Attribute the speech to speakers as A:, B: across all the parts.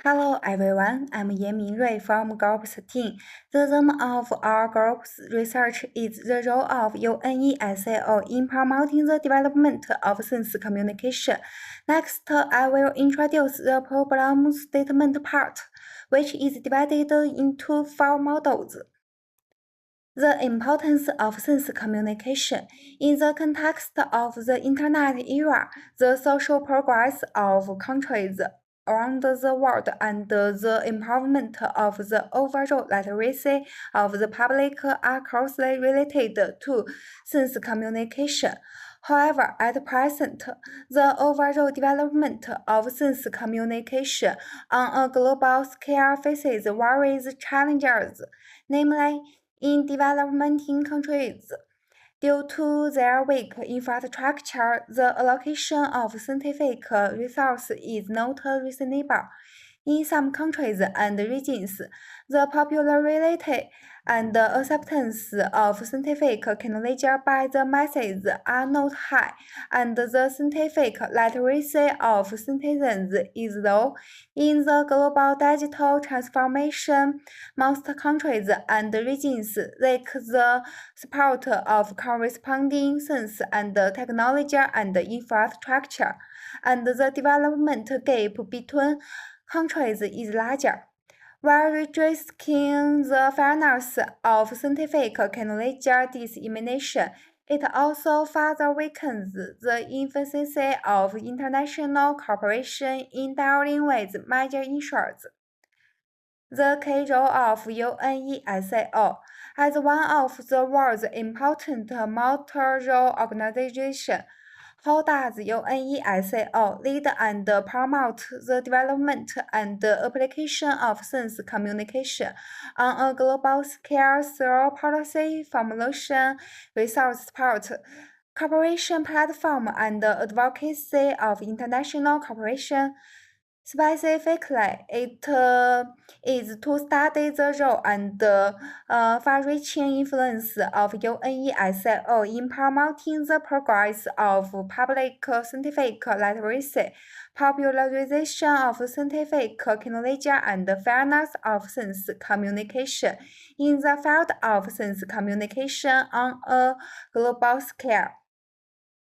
A: Hello everyone, I'm Yan Minrui from Groups team. The theme of our group's research is the role of UNESCO in promoting the development of science communication. Next, I will introduce the problem statement part, which is divided into 4 models. The importance of science communication. In the context of the Internet era, the social progress of countries around the world and the improvement of the overall literacy of the public are closely related to science communication. However, at present, the overall development of science communication on a global scale faces various challenges, namely, in developing countries. Due to their weak infrastructure, the allocation of scientific resources is not reasonable. In some countries and regions, the popularity and acceptance of scientific knowledge by the masses are not high, and the scientific literacy of citizens is low. In the global digital transformation, most countries and regions lack the support of corresponding science and technology and infrastructure, and the development gap between countries is larger. While restricting the fairness of scientific knowledge dissemination, it also further weakens the efficiency of international cooperation in dealing with major issues. The key role of UNESCO. As one of the world's important multilateral organizations, how does UNESCO lead and promote the development and application of science communication on a global scale through policy formulation, resource support, cooperation platform, and advocacy of international cooperation? Specifically, it is to study the role and far-reaching influence of UNESCO in promoting the progress of public scientific literacy, popularization of scientific knowledge, and fairness of science communication in the field of science communication on a global scale.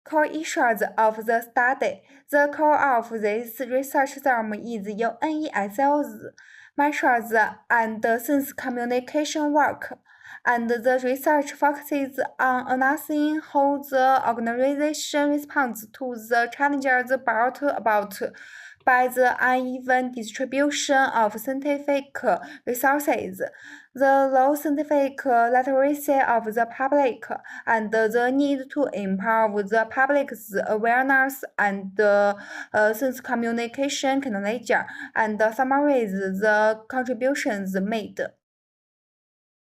A: Core issues of the study. The core of this research theme is UNESO's measures and science communication work, and the research focuses on analyzing how the organization responds to the challenges brought about by the uneven distribution of scientific resources, the low scientific literacy of the public, and the need to improve the public's awareness and science communication knowledge, and summarize the contributions made.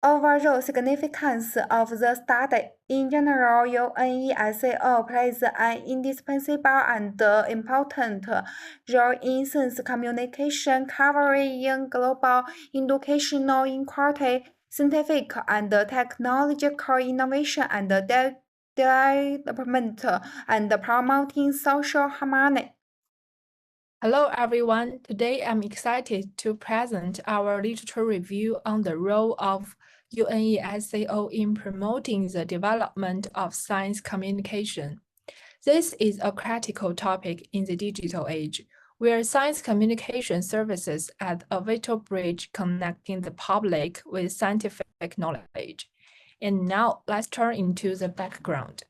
A: Overall significance of the study. In general, UNESCO plays an indispensable and important role in science communication, covering global educational inequality, scientific and technological innovation, and development, and promoting social harmony.
B: Hello everyone, today I'm excited to present our literature review on the role of UNESCO in promoting the development of science communication. This is a critical topic in the digital age, where science communication services as a vital bridge connecting the public with scientific knowledge. And now let's turn into the background.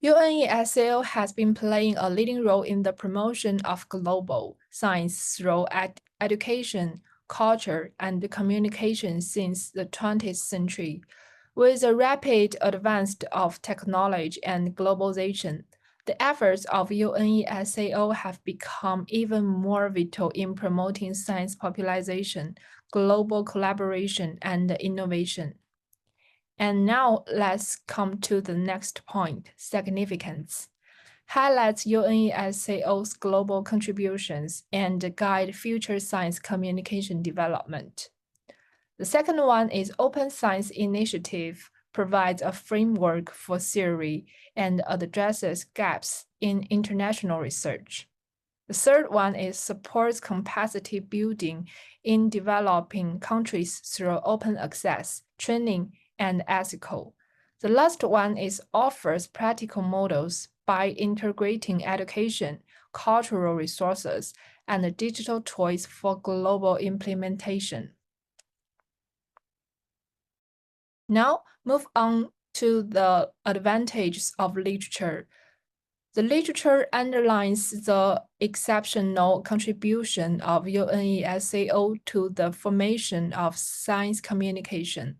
B: UNESCO has been playing a leading role in the promotion of global science through education, culture, and communication since the 20th century. With the rapid advance of technology and globalization, the efforts of UNESCO have become even more vital in promoting science popularization, global collaboration, and innovation. And now let's come to the next point, significance. Highlights UNESCO's global contributions and guide future science communication development. The second one is Open Science Initiative provides a framework for theory and addresses gaps in international research. The third one is supports capacity building in developing countries through open access, training, and ethical. The last one is offers practical models by integrating education, cultural resources, and digital tools for global implementation. Now, move on to the advantages of literature. The literature underlines the exceptional contribution of UNESCO to the formation of science communication.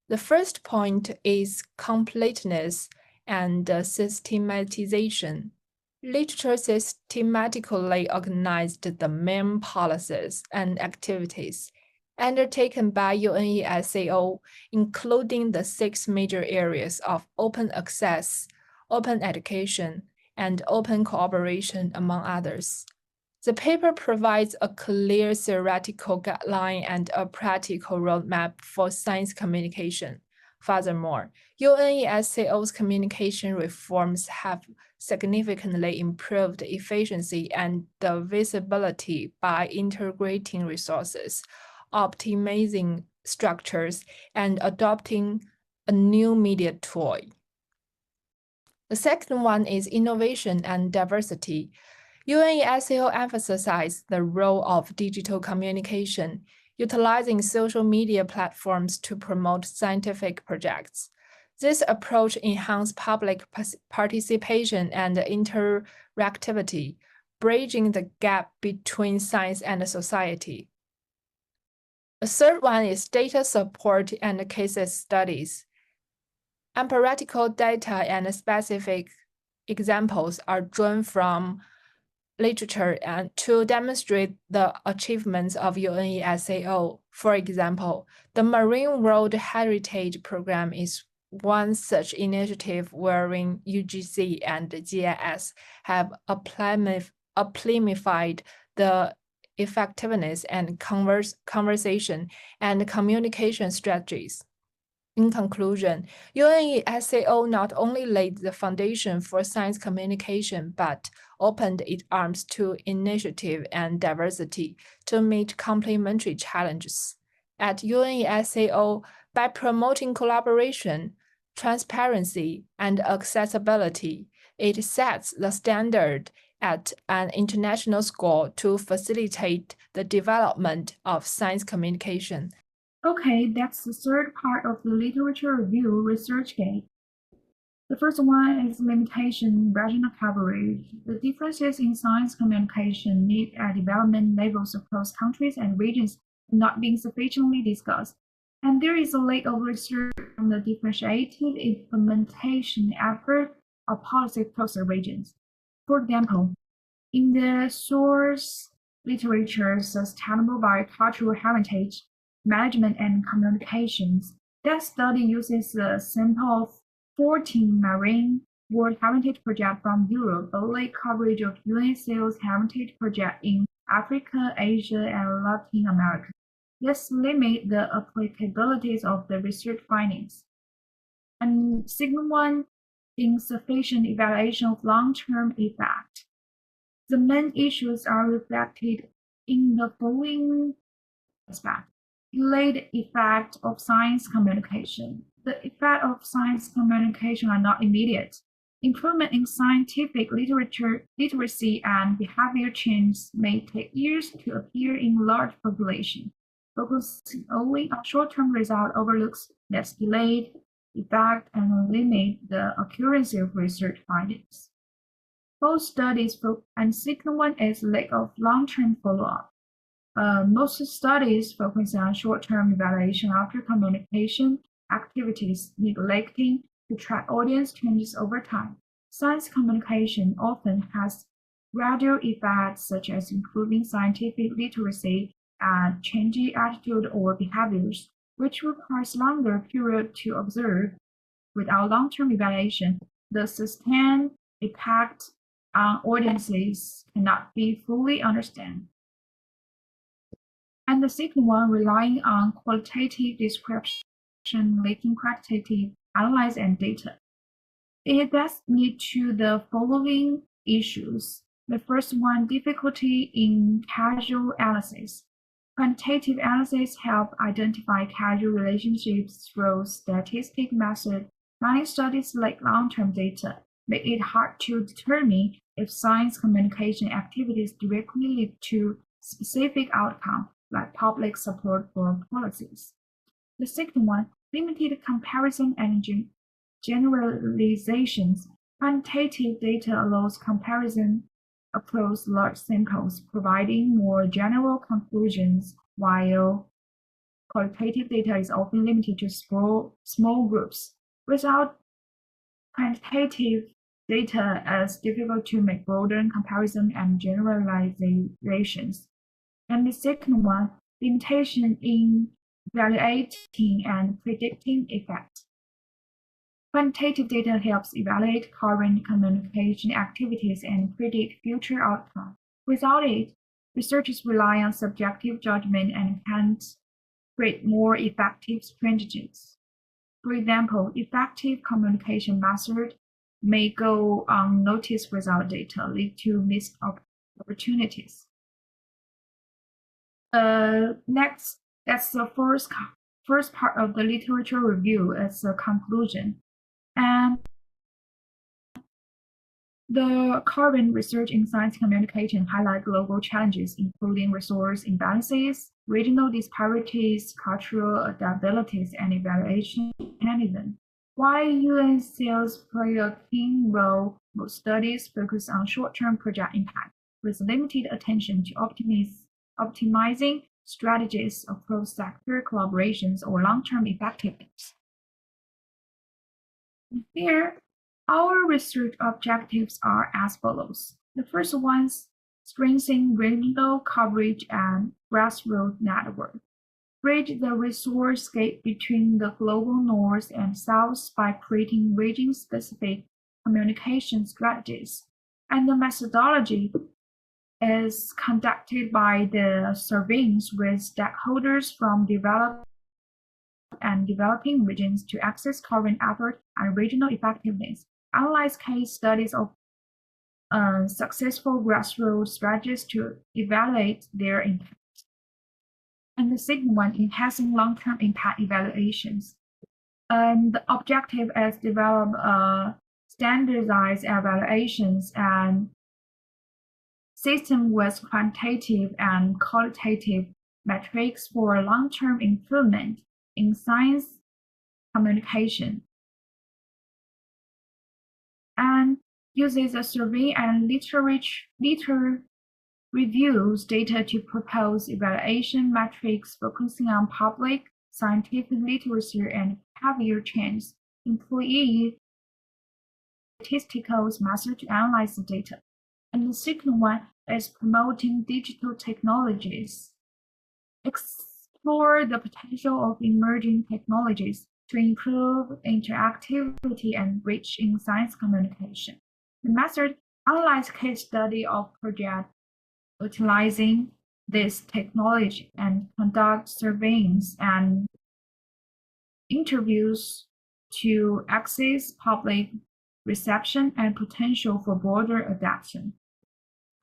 B: The first point is completeness and systematization. Literature systematically organized the main policies and activities undertaken by UNESCO, including the 6 major areas of open access, open education, and open cooperation, among others. The paper provides a clear theoretical guideline and a practical roadmap for science communication. Furthermore, UNESCO's communication reforms have significantly improved efficiency and the visibility by integrating resources, optimizing structures, and adopting a new media tool. The second one is innovation and diversity. UNESCO emphasizes the role of digital communication, utilizing social media platforms to promote scientific projects. This approach enhances public participation and interactivity, bridging the gap between science and society. The third one is data support and case studies. Empirical data and specific examples are drawn from literature and to demonstrate the achievements of UNESCO. For example, the Marine World Heritage Program is one such initiative wherein UGC and GIS have amplified the effectiveness and conversation and communication strategies. In conclusion, UNESCO not only laid the foundation for science communication, but opened its arms to initiative and diversity to meet complementary challenges. At UNESCO, by promoting collaboration, transparency, and accessibility, it sets the standard at an international scale to facilitate the development of science communication.
C: Okay, that's the third part of the literature review ResearchGate. The first one is limitation regional coverage. The differences in science communication need at development levels across countries and regions not being sufficiently discussed. And there is a lack of research on the differentiated implementation effort of policy across the regions. For example, in the source literature Sustainable Biocultural Heritage, Management and Communications, that study uses a sample of 14 marine World Heritage projects from Europe, a late coverage of UNESCO's heritage project in Africa, Asia, and Latin America. This limits the applicabilities of the research findings. And second one, insufficient evaluation of long-term effect. The main issues are reflected in the following aspects. Delayed effect of science communication. The effect of science communication are not immediate. Improvement in scientific literacy and behavior change may take years to appear in large populations. Focusing only on short-term result overlooks this delayed effect and limit the accuracy of research findings. Both studies and second one is lack of long-term follow-up. Most studies focus on short-term evaluation after communication activities, neglecting to track audience changes over time. Science communication often has gradual effects such as improving scientific literacy and changing attitude or behaviors, which requires longer period to observe. Without long-term evaluation, the sustained impact on audiences cannot be fully understood. And the second one, relying on qualitative description, lacking quantitative analysis and data. It does lead to the following issues. The first one, difficulty in causal analysis. Quantitative analysis help identify causal relationships through statistic method. Many studies like long-term data make it hard to determine if science communication activities directly lead to specific outcome, like public support for policies. The second one, limited comparison and generalizations. Quantitative data allows comparison across large samples, providing more general conclusions, while qualitative data is often limited to small groups. Without quantitative data, it's difficult to make broader comparison and generalizations. And the second one, limitation in evaluating and predicting effects. Quantitative data helps evaluate current communication activities and predict future outcomes. Without it, researchers rely on subjective judgment and can't create more effective strategies. For example, effective communication methods may go unnoticed without data, lead to missed opportunities. Next, that's the first part of the literature review as a conclusion. And the current research in science communication highlight global challenges, including resource imbalances, regional disparities, cultural adaptabilities, and evaluation mechanism. While UN sales play a key role, most studies focus on short-term project impact, with limited attention to optimizing strategies across sector collaborations or long-term effectiveness. Here, our research objectives are as follows. The first one is strengthening regional coverage and grassroots network. Bridge the resource gap between the global north and south by creating region-specific communication strategies. And the methodology is conducted by the surveys with stakeholders from developed and developing regions to access current effort and regional effectiveness, analyze case studies of successful grassroots strategies to evaluate their impact. And the second one, enhancing long-term impact evaluations. The objective is develop standardized evaluations and system with quantitative and qualitative metrics for long-term improvement in science communication, and uses a survey and literature reviews data to propose evaluation metrics focusing on public scientific literacy and behavior change, employee statistical methods to analyze the data. And the second one is promoting digital technologies. Explore the potential of emerging technologies to improve interactivity and reach in science communication. The method analyze case study of project utilizing this technology and conduct surveys and interviews to access public reception and potential for broader adoption.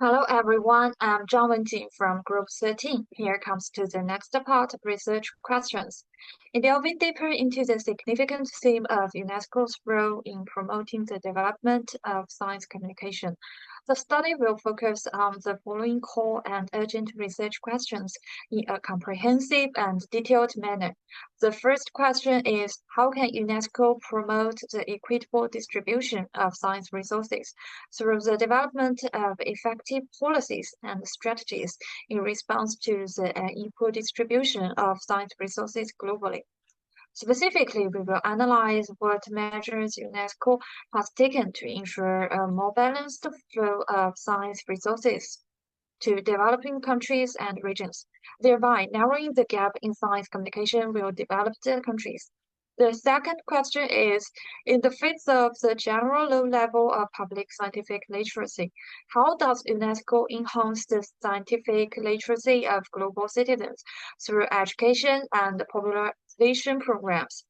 D: Hello everyone, I'm Zhang Wenjing from Group 13. Here comes to the next part of research questions. In delving deeper into the significant theme of UNESCO's role in promoting the development of science communication, the study will focus on the following core and urgent research questions in a comprehensive and detailed manner. The first question is, how can UNESCO promote the equitable distribution of science resources through the development of effective policies and strategies in response to the unequal distribution of science resources globally? Specifically, we will analyze what measures UNESCO has taken to ensure a more balanced flow of science resources to developing countries and regions, thereby narrowing the gap in science communication with developed countries. The second question is, in the face of the general low level of public scientific literacy, how does UNESCO enhance the scientific literacy of global citizens through education and popularization programs?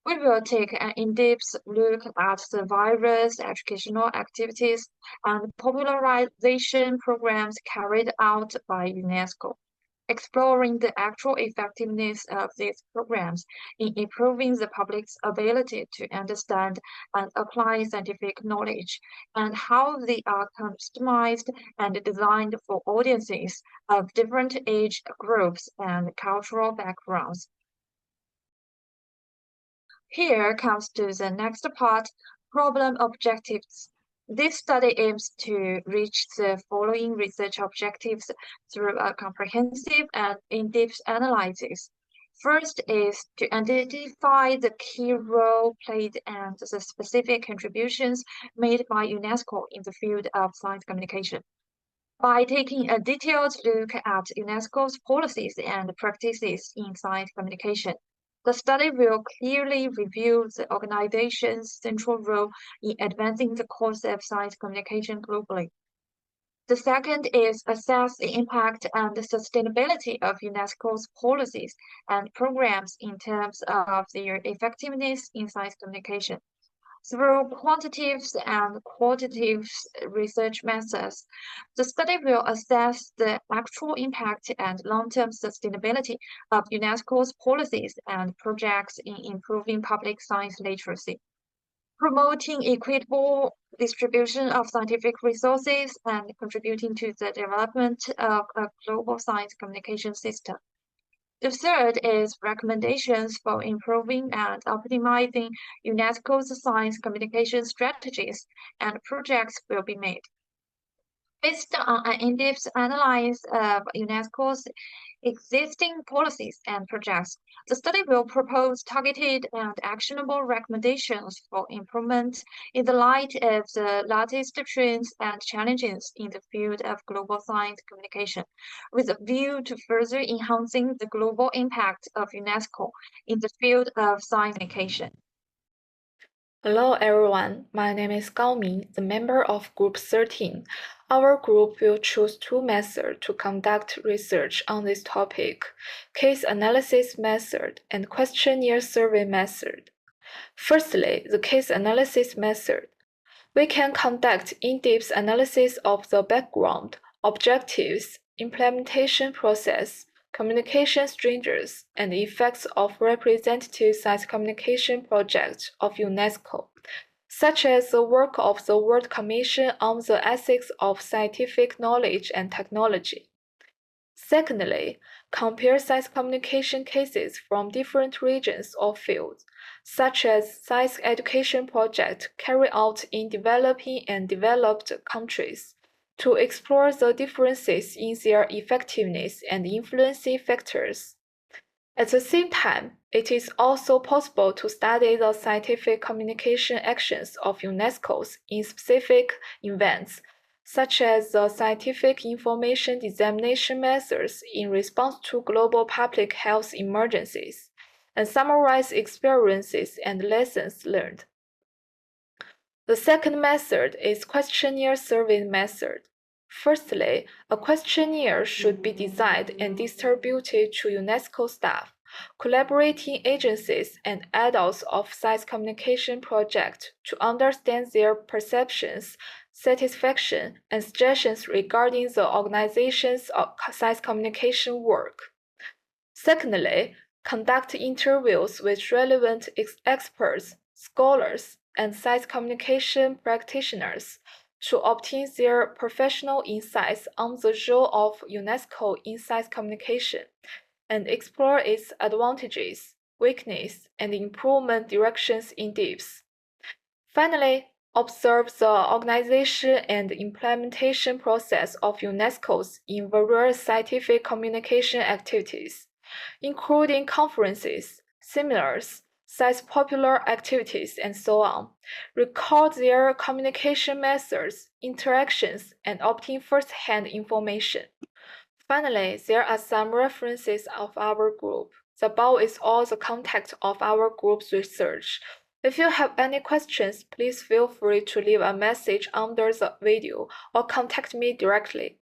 D: We will take an in-depth look at the various educational activities and popularization programs carried out by UNESCO, exploring the actual effectiveness of these programs in improving the public's ability to understand and apply scientific knowledge, and how they are customized and designed for audiences of different age groups and cultural backgrounds. Here comes to the next part, problem objectives. This study aims to reach the following research objectives through a comprehensive and in-depth analysis. First is to identify the key role played and the specific contributions made by UNESCO in the field of science communication. By taking a detailed look at UNESCO's policies and practices in science communication, the study will clearly reveal the organization's central role in advancing the cause of science communication globally. The second is assess the impact and the sustainability of UNESCO's policies and programs in terms of their effectiveness in science communication. Through quantitative and qualitative research methods, the study will assess the actual impact and long-term sustainability of UNESCO's policies and projects in improving public science literacy, promoting equitable distribution of scientific resources, and contributing to the development of a global science communication system. The third is recommendations for improving and optimizing UNESCO's science communication strategies and projects will be made. Based on an in-depth analysis of UNESCO's existing policies and projects, the study will propose targeted and actionable recommendations for improvement in the light of the latest trends and challenges in the field of global science communication, with a view to further enhancing the global impact of UNESCO in the field of science communication.
E: Hello everyone, my name is Gao Mi, the member of Group 13. Our group will choose two methods to conduct research on this topic, case analysis method and questionnaire survey method. Firstly, the case analysis method. We can conduct in-depth analysis of the background, objectives, implementation process, communication strangers, and effects of representative science communication projects of UNESCO, such as the work of the World Commission on the Ethics of Scientific Knowledge and Technology. Secondly, compare science communication cases from different regions or fields, such as science education projects carried out in developing and developed countries, to explore the differences in their effectiveness and influencing factors. At the same time, it is also possible to study the scientific communication actions of UNESCO in specific events, such as the scientific information dissemination methods in response to global public health emergencies, and summarize experiences and lessons learned. The second method is questionnaire survey method. Firstly, a questionnaire should be designed and distributed to UNESCO staff, collaborating agencies, and adults of science communication projects to understand their perceptions, satisfaction, and suggestions regarding the organization's science communication work. Secondly, conduct interviews with relevant experts, scholars, and science communication practitioners to obtain their professional insights on the role of UNESCO in science communication and explore its advantages, weaknesses, and improvement directions in depth. Finally, observe the organization and implementation process of UNESCO's in various scientific communication activities, including conferences, seminars, science popular activities, and so on. Record their communication methods, interactions, and obtain first-hand information. Finally, there are some references of our group. The above is all the content of our group's research. If you have any questions, please feel free to leave a message under the video or contact me directly.